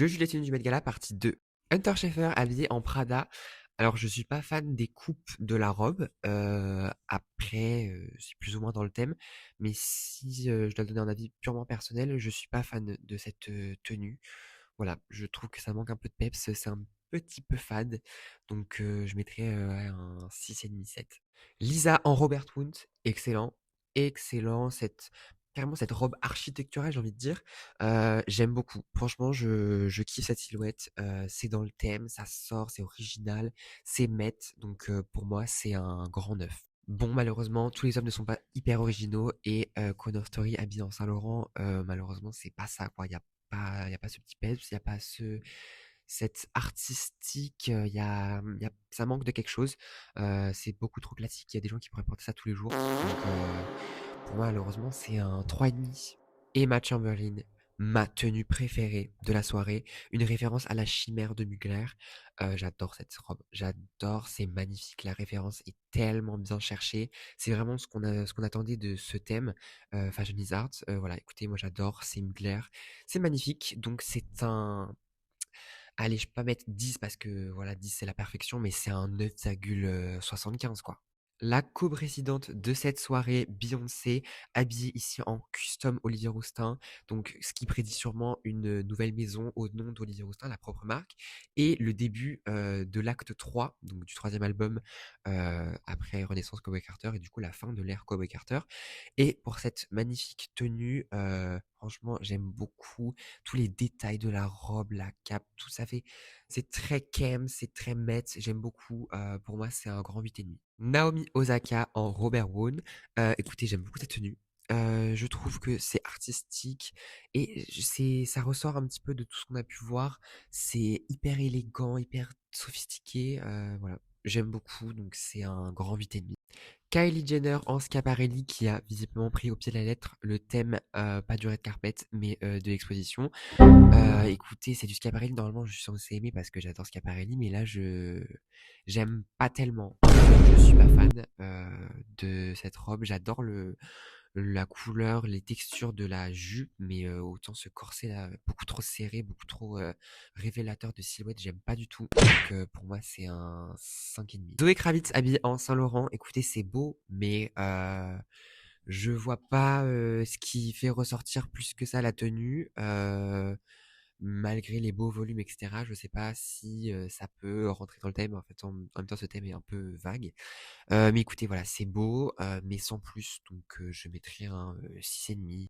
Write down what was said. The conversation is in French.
Je Juliette du Met Gala, partie 2. Hunter Schaeffer habillé en Prada. Alors, je suis pas fan des coupes de la robe. Après, c'est plus ou moins dans le thème. Mais si je dois donner un avis purement personnel, je suis pas fan de cette tenue. Voilà, je trouve que ça manque un peu de peps. C'est un petit peu fade. Donc, je mettrais un 6,5, 7. Lisa en Robert Wood, excellent. Excellent. Carrément cette robe architecturale, j'ai envie de dire. J'aime beaucoup. Franchement, je kiffe cette silhouette. C'est dans le thème, ça sort, c'est original, c'est matte. Donc pour moi, c'est un grand neuf. Bon, malheureusement, tous les hommes ne sont pas hyper originaux et Connor Story habillé en Saint-Laurent, malheureusement, c'est pas ça, quoi. Il y a pas ce petit peps, il y a pas cette artistique, ça manque de quelque chose. C'est beaucoup trop classique. Il y a des gens qui pourraient porter ça tous les jours. Donc, pour moi, malheureusement, c'est un 3,5. Emma Chamberlain, ma tenue préférée de la soirée, une référence à la chimère de Mugler. J'adore cette robe, j'adore, c'est magnifique, la référence est tellement bien cherchée. C'est vraiment ce qu'on attendait de ce thème, Fashion is Art. Voilà, écoutez, moi j'adore, c'est Mugler, c'est magnifique, donc c'est un... Allez, je peux pas mettre 10 parce que voilà, 10 c'est la perfection, mais c'est un 9,75 quoi. La co-présidente de cette soirée, Beyoncé, habillée ici en custom Olivier Rousteing, donc ce qui prédit sûrement une nouvelle maison au nom d'Olivier Rousteing, la propre marque, et le début de l'acte 3, donc du troisième album après Renaissance Cowboy Carter, et du coup la fin de l'ère Cowboy Carter. Et pour cette magnifique tenue, franchement, j'aime beaucoup tous les détails de la robe, la cape, tout ça fait, c'est très Kem, c'est très Met, j'aime beaucoup. Pour moi, c'est un grand 8,5. Naomi Osaka en Robert Wone. Écoutez, j'aime beaucoup cette tenue. Je trouve que c'est artistique et ça ressort un petit peu de tout ce qu'on a pu voir. C'est hyper élégant, hyper sophistiqué. Voilà, j'aime beaucoup, donc c'est un grand 8,5. Kylie Jenner en Schiaparelli qui a visiblement pris au pied de la lettre le thème, pas du red carpet, mais de l'exposition. Écoutez, c'est du Schiaparelli, normalement je suis censé aimer parce que j'adore Schiaparelli, mais là j'aime pas tellement. Je suis pas fan de cette robe. J'adore la couleur, les textures de la jupe, mais autant ce corset là, beaucoup trop serré, beaucoup trop révélateur de silhouette, j'aime pas du tout. Donc pour moi c'est un 5,5. Zoé Kravitz habillée en Saint-Laurent, écoutez c'est beau, mais je vois pas ce qui fait ressortir plus que ça la tenue. Malgré les beaux volumes, etc., je sais pas si ça peut rentrer dans le thème. En fait, en même temps, ce thème est un peu vague. Mais écoutez, voilà, c'est beau, mais sans plus. Donc, je mettrai un 6,5.